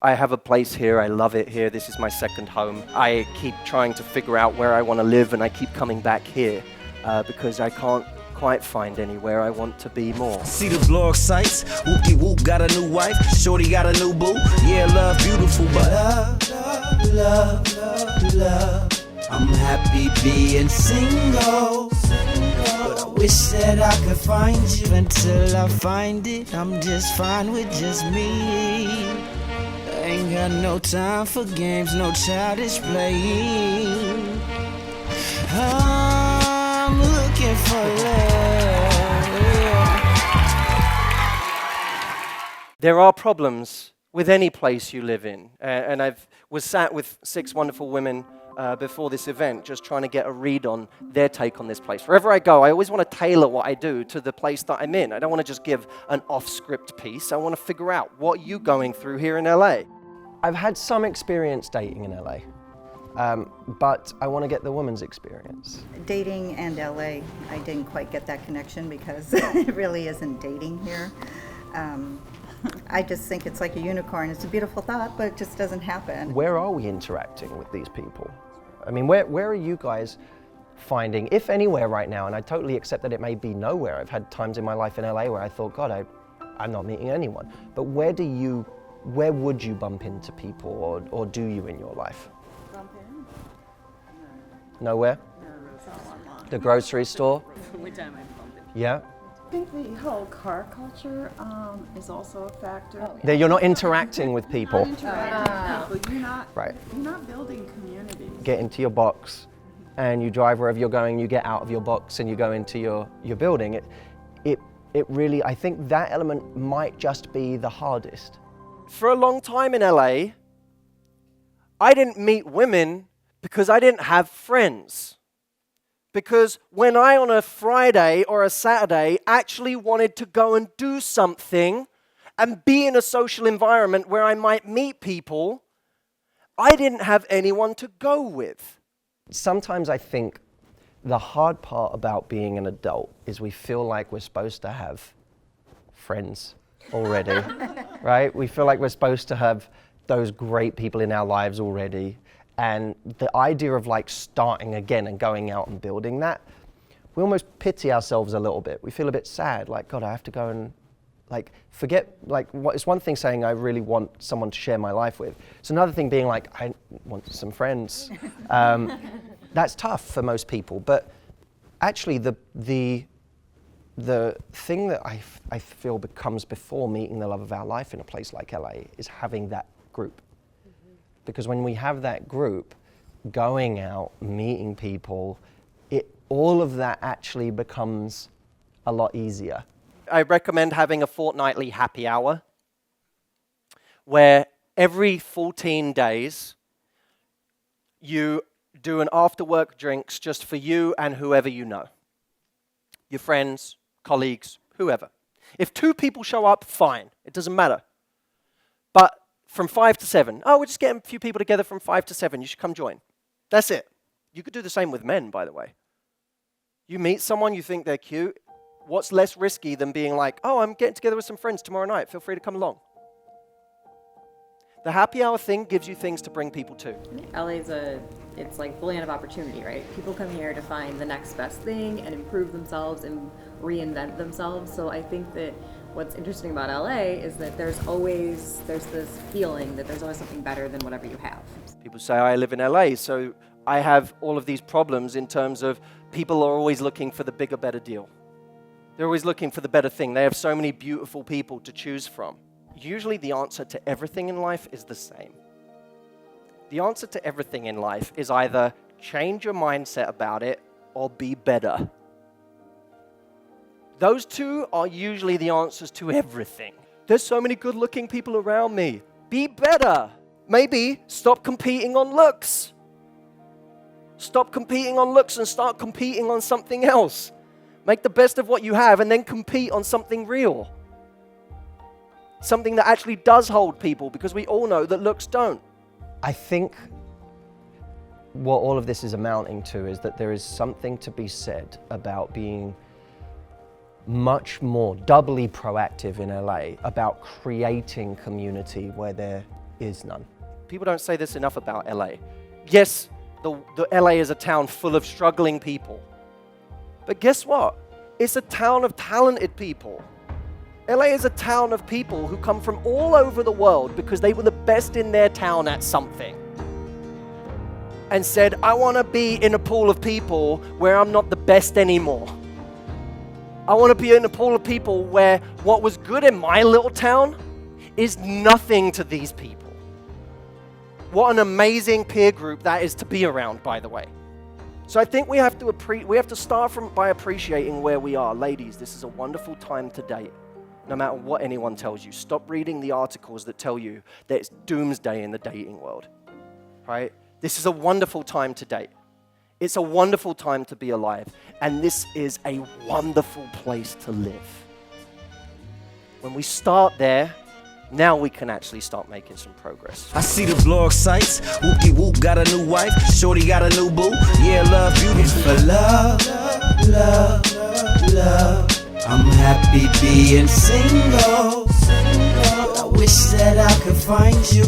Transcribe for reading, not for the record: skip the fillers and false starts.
I have a place here, I love it here, this is my second home. I keep trying to figure out where I want to live and I keep coming back here because I can't quite find anywhere I want to be more. See the blog sites, whoop-de-whoop got a new wife, shorty got a new boo, yeah love beautiful, but love, I'm happy being single, but I wish that I could find you. Until I find it, I'm just fine with just me. Ain't got no time for games, no childish playing. I'm looking for love. There are problems with any place you live in, and I was sat with 6 wonderful women before this event, just trying to get a read on their take on this place. Wherever I go, I always want to tailor what I do to the place that I'm in. I don't want to just give an off-script piece. I want to figure out what you're going through here in LA. I've had some experience dating in LA, but I want to get the woman's experience. Dating and LA, I didn't quite get that connection because it really isn't dating here. I just think it's like a unicorn. It's a beautiful thought, but it just doesn't happen. Where are we interacting with these people? I mean, where are you guys finding, if anywhere right now, and I totally accept that it may be nowhere. I've had times in my life in LA where I thought, God, I'm not meeting anyone. But where would you bump into people, or do you in your life? Bump in? Nowhere? No. The grocery store? Which time I bump in? Yeah? I think the whole car culture is also a factor. That you're not interacting with people. You're not Right. You're not building communities. Get into your box and you drive wherever you're going, you get out of your box and you go into your building. It really, I think that element might just be the hardest. For a long time in LA, I didn't meet women because I didn't have friends. Because when I, on a Friday or a Saturday, actually wanted to go and do something and be in a social environment where I might meet people, I didn't have anyone to go with. Sometimes I think the hard part about being an adult is we feel like we're supposed to have friends already, right? We feel like we're supposed to have those great people in our lives already. And the idea of like starting again and going out and building that, we almost pity ourselves a little bit. We feel a bit sad, like, God, I have to go and like forget, like it's one thing saying I really want someone to share my life with. It's another thing being like, I want some friends. That's tough for most people, but actually the thing that I feel becomes before meeting the love of our life in a place like LA is having that group. Because when we have that group, going out, meeting people, all of that actually becomes a lot easier. I recommend having a fortnightly happy hour where every 14 days you do an after-work drinks just for you and whoever you know. Your friends, colleagues, whoever. If 2 people show up, fine. It doesn't matter. But from 5 to 7. Oh, we're just getting a few people together from 5 to 7. You should come join. That's it. You could do the same with men, by the way. You meet someone, you think they're cute. What's less risky than being like, oh, I'm getting together with some friends tomorrow night. Feel free to come along. The happy hour thing gives you things to bring people to. LA's it's like the land of opportunity, right? People come here to find the next best thing and improve themselves and reinvent themselves. So I think that what's interesting about LA is that there's this feeling that there's always something better than whatever you have. People say, I live in LA, so I have all of these problems in terms of people are always looking for the bigger, better deal. They're always looking for the better thing. They have so many beautiful people to choose from. Usually the answer to everything in life is the same. The answer to everything in life is either change your mindset about it or be better. Those two are usually the answers to everything. There's so many good-looking people around me. Be better. Maybe stop competing on looks. Stop competing on looks and start competing on something else. Make the best of what you have and then compete on something real. Something that actually does hold people, because we all know that looks don't. I think what all of this is amounting to is that there is something to be said about being much more doubly proactive in LA about creating community where there is none. People don't say this enough about LA. Yes, the LA is a town full of struggling people. But guess what? It's a town of talented people. LA is a town of people who come from all over the world because they were the best in their town at something. And said, I want to be in a pool of people where I'm not the best anymore. I want to be in a pool of people where what was good in my little town is nothing to these people. What an amazing peer group that is to be around, by the way. So I think we have to start by appreciating where we are. Ladies, this is a wonderful time to date. No matter what anyone tells you, stop reading the articles that tell you that it's doomsday in the dating world, right? This is a wonderful time to date. It's a wonderful time to be alive. And this is a wonderful place to live. When we start there, now we can actually start making some progress. I see the blog sites. Whoopie whoop got a new wife. Shorty got a new boo. Yeah, love beautiful. For love, love, love. I'm happy being single. I wish that I could find you.